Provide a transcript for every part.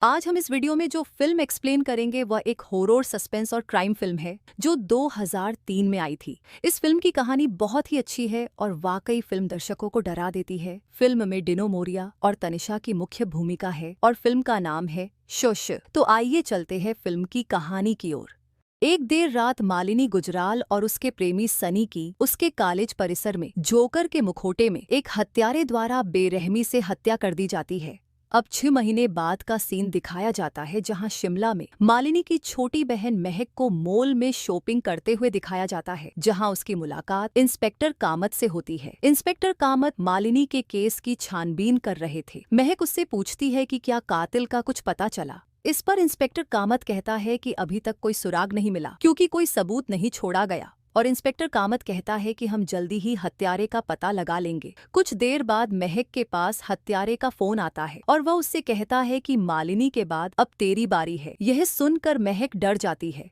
आज हम इस वीडियो में जो फिल्म एक्सप्लेन करेंगे वह एक हॉरर सस्पेंस और क्राइम फिल्म है जो 2003 में आई थी। इस फिल्म की कहानी बहुत ही अच्छी है और वाकई फिल्म दर्शकों को डरा देती है। फिल्म में डिनो मोरिया और तनिषा की मुख्य भूमिका है और फिल्म का नाम है शोश। तो आइए चलते हैं फिल्म की कहानी की ओर। एक देर रात मालिनी गुजराल और उसके प्रेमी सनी की उसके कॉलेज परिसर में जोकर के मुखौटे में एक हत्यारे द्वारा बेरहमी से हत्या कर दी जाती है। अब 6 महीने बाद का सीन दिखाया जाता है जहां शिमला में मालिनी की छोटी बहन महक को मॉल में शॉपिंग करते हुए दिखाया जाता है, जहां उसकी मुलाकात इंस्पेक्टर कामत से होती है। इंस्पेक्टर कामत मालिनी के केस की छानबीन कर रहे थे। महक उससे पूछती है कि क्या कातिल का कुछ पता चला। इस पर इंस्पेक्टर कामत कहता है कि अभी तक कोई सुराग नहीं मिला क्योंकि कोई सबूत नहीं छोड़ा गया। और इंस्पेक्टर कामत कहता है कि हम जल्दी ही हत्यारे का पता लगा लेंगे। कुछ देर बाद महक के पास हत्यारे का फोन आता है और वह उससे कहता है कि मालिनी के बाद अब तेरी बारी है। यह सुनकर महक डर जाती है।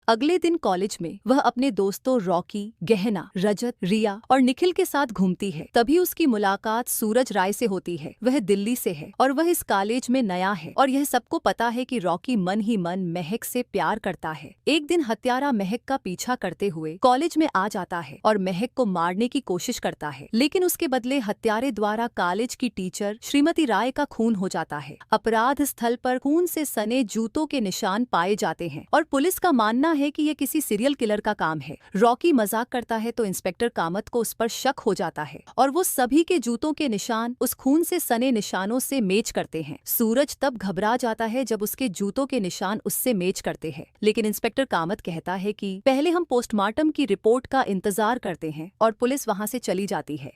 अगले दिन कॉलेज में वह अपने दोस्तों रॉकी, गहना, रजत, रिया और निखिल के साथ घूमती है। तभी उसकी मुलाकात सूरज राय से होती है। वह दिल्ली से है और वह इस कॉलेज में नया है और यह सबको पता है कि रॉकी मन ही मन महक से प्यार करता है। एक दिन हत्यारा महक का पीछा करते हुए कॉलेज में आ जाता है और महक को मारने की कोशिश करता है, लेकिन उसके बदले हत्यारे द्वारा कॉलेज की टीचर श्रीमती राय का खून हो जाता है। अपराध स्थल पर खून से सने जूतों के निशान पाए जाते हैं और पुलिस का मानना है कि यह किसी सीरियल किलर का काम है। रॉकी मजाक करता है तो इंस्पेक्टर कामत को उस पर शक हो जाता है और वो सभी के जूतों के निशान उस खून से सने निशानों से मैच करते हैं। सूरज तब घबरा जाता है जब उसके जूतों के निशान उससे मैच करते हैं, लेकिन इंस्पेक्टर कामत कहता है कि पहले हम पोस्टमार्टम की रिपोर्ट का इंतजार करते हैं और पुलिस वहां से चली जाती है।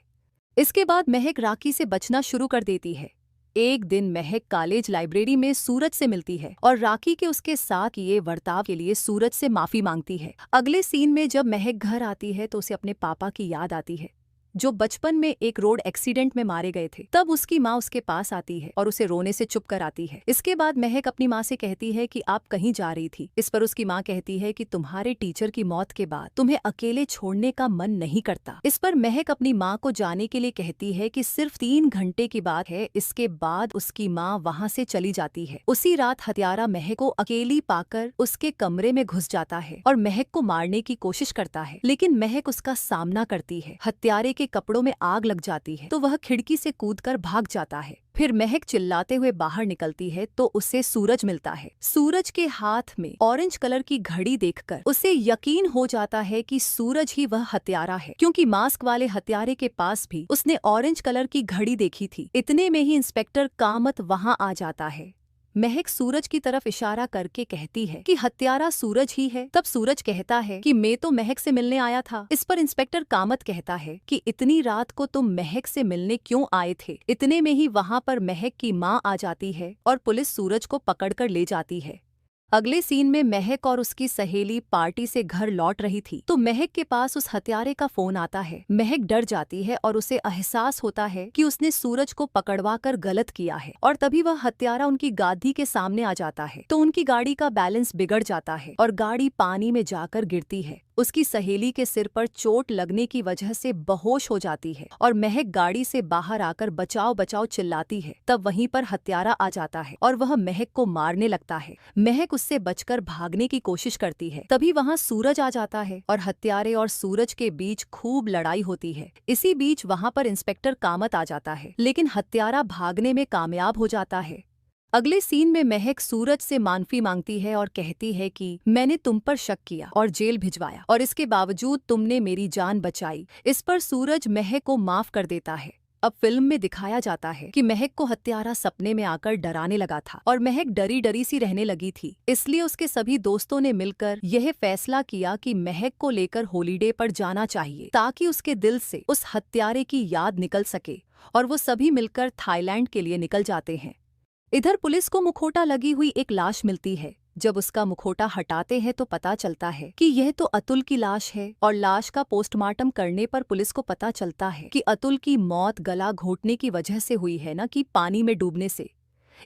इसके बाद महक राखी से बचना शुरू कर देती है। एक दिन महक कॉलेज लाइब्रेरी में सूरज से मिलती है और राखी के उसके साथ किए बर्ताव के लिए सूरज से माफी मांगती है। अगले सीन में जब महक घर आती है तो उसे अपने पापा की याद आती है जो बचपन में एक रोड एक्सीडेंट में मारे गए थे। तब उसकी माँ उसके पास आती है और उसे रोने से चुप कराती है। इसके बाद महक अपनी माँ से कहती है कि आप कहीं जा रही थी। इस पर उसकी माँ कहती है कि तुम्हारे टीचर की मौत के बाद तुम्हें अकेले छोड़ने का मन नहीं करता। इस पर महक अपनी माँ को जाने के लिए कहती है कि सिर्फ 3 घंटे की बात है। इसके बाद उसकी माँ वहाँ से चली जाती है। उसी रात हत्यारा महक को अकेली पाकर उसके कमरे में घुस जाता है और महक को मारने की कोशिश करता है, लेकिन महक उसका सामना करती है। हत्यारे के कपड़ों में आग लग जाती है तो वह खिड़की से कूदकर भाग जाता है। फिर महक चिल्लाते हुए बाहर निकलती है तो उसे सूरज मिलता है। सूरज के हाथ में ऑरेंज कलर की घड़ी देखकर उसे यकीन हो जाता है कि सूरज ही वह हत्यारा है, क्योंकि मास्क वाले हत्यारे के पास भी उसने ऑरेंज कलर की घड़ी देखी थी। इतने में ही इंस्पेक्टर कामत वहां आ जाता है। महक सूरज की तरफ इशारा करके कहती है कि हत्यारा सूरज ही है। तब सूरज कहता है कि मैं तो महक से मिलने आया था। इस पर इंस्पेक्टर कामत कहता है कि इतनी रात को तुम महक से मिलने क्यों आए थे। इतने में ही वहां पर महक की माँ आ जाती है और पुलिस सूरज को पकड़कर ले जाती है। अगले सीन में महक और उसकी सहेली पार्टी से घर लौट रही थी तो महक के पास उस हत्यारे का फोन आता है। महक डर जाती है और उसे एहसास होता है कि उसने सूरज को पकड़वाकर गलत किया है और तभी वह हत्यारा उनकी गाड़ी के सामने आ जाता है तो उनकी गाड़ी का बैलेंस बिगड़ जाता है और गाड़ी पानी में जाकर गिरती है। उसकी सहेली के सिर पर चोट लगने की वजह से बेहोश हो जाती है और महक गाड़ी से बाहर आकर बचाओ बचाओ चिल्लाती है। तब वहीं पर हत्यारा आ जाता है और वह महक को मारने लगता है। महक उससे बचकर भागने की कोशिश करती है। तभी वहां सूरज आ जाता है और हत्यारे और सूरज के बीच खूब लड़ाई होती है। इसी बीच वहां पर इंस्पेक्टर कामत आ जाता है, लेकिन हत्यारा भागने में कामयाब हो जाता है। अगले सीन में महक सूरज से माफी मांगती है और कहती है कि मैंने तुम पर शक किया और जेल भिजवाया और इसके बावजूद तुमने मेरी जान बचाई। इस पर सूरज महक को माफ कर देता है। अब फिल्म में दिखाया जाता है कि महक को हत्यारा सपने में आकर डराने लगा था और महक डरी डरी सी रहने लगी थी। इसलिए उसके सभी दोस्तों ने मिलकर यह फैसला किया कि महक को लेकर हॉलीडे पर जाना चाहिए ताकि उसके दिल से उस हत्यारे की याद निकल सके और वो सभी मिलकर थाईलैंड के लिए निकल जाते हैं। इधर पुलिस को मुखौटा लगी हुई एक लाश मिलती है। जब उसका मुखौटा हटाते हैं तो पता चलता है कि यह तो अतुल की लाश है और लाश का पोस्टमार्टम करने पर पुलिस को पता चलता है कि अतुल की मौत गला घोटने की वजह से हुई है, न कि पानी में डूबने से।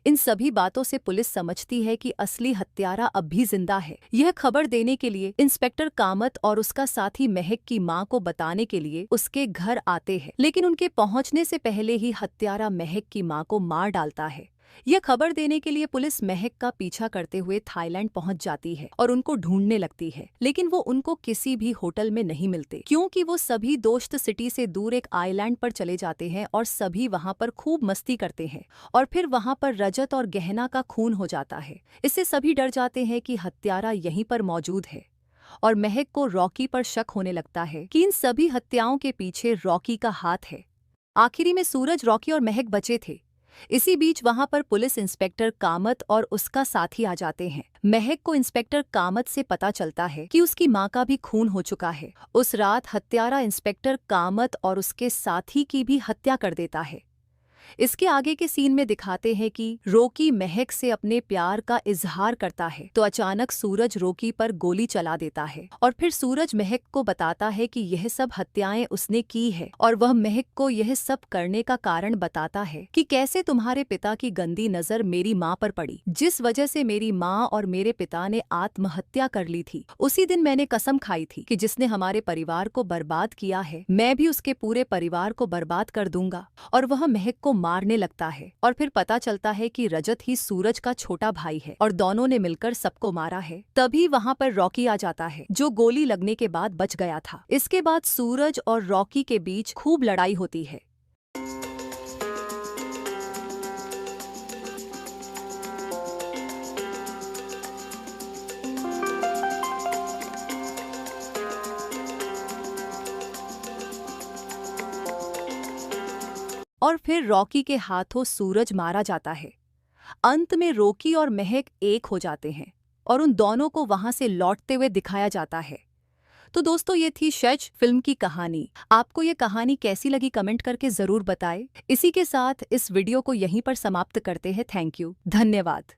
इन सभी बातों से पुलिस समझती है कि असली हत्यारा अब भी जिंदा है। यह खबर देने के लिए इंस्पेक्टर कामत और उसका साथी महक की मां को बताने के लिए उसके घर आते हैं, लेकिन उनके पहुंचने से पहले ही हत्यारा महक की मां को मार डालता है। यह खबर देने के लिए पुलिस महक का पीछा करते हुए थाईलैंड पहुंच जाती है और उनको ढूंढने लगती है, लेकिन वो उनको किसी भी होटल में नहीं मिलते, क्योंकि वो सभी दोस्त सिटी से दूर एक आइलैंड पर चले जाते हैं और सभी वहां पर खूब मस्ती करते हैं। और फिर वहां पर रजत और गहना का खून हो जाता है। इससे सभी डर जाते हैं कि हत्यारा यहीं पर मौजूद है, और महक को रॉकी पर शक होने लगता है कि इन सभी हत्याओं के पीछे रॉकी का हाथ है। आखिरी में सूरज, रॉकी और महक बचे थे। इसी बीच वहां पर पुलिस इंस्पेक्टर कामत और उसका साथी आ जाते हैं। महक को इंस्पेक्टर कामत से पता चलता है कि उसकी मां का भी खून हो चुका है। उस रात हत्यारा इंस्पेक्टर कामत और उसके साथी की भी हत्या कर देता है। इसके आगे के सीन में दिखाते हैं कि रॉकी महक से अपने प्यार का इजहार करता है, तो अचानक सूरज रॉकी पर गोली चला देता है और फिर सूरज महक को बताता है कि यह सब हत्याएं उसने की है, और वह महक को यह सब करने का कारण बताता है कि कैसे तुम्हारे पिता की गंदी नजर मेरी माँ पर पड़ी, जिस वजह से मेरी माँ और मेरे पिता ने आत्महत्या कर ली थी। उसी दिन मैंने कसम खाई थी कि जिसने हमारे परिवार को बर्बाद किया है, मैं भी उसके पूरे परिवार को बर्बाद कर दूंगा। और वह महक को मारने लगता है और फिर पता चलता है कि रजत ही सूरज का छोटा भाई है और दोनों ने मिलकर सबको मारा है। तभी वहां पर रॉकी आ जाता है, जो गोली लगने के बाद बच गया था। इसके बाद सूरज और रॉकी के बीच खूब लड़ाई होती है। और फिर रॉकी के हाथों सूरज मारा जाता है। अंत में रॉकी और महक एक हो जाते हैं और उन दोनों को वहां से लौटते हुए दिखाया जाता है। तो दोस्तों, ये थी शज फिल्म की कहानी। आपको ये कहानी कैसी लगी कमेंट करके जरूर बताएं। इसी के साथ इस वीडियो को यहीं पर समाप्त करते हैं। थैंक यू, धन्यवाद।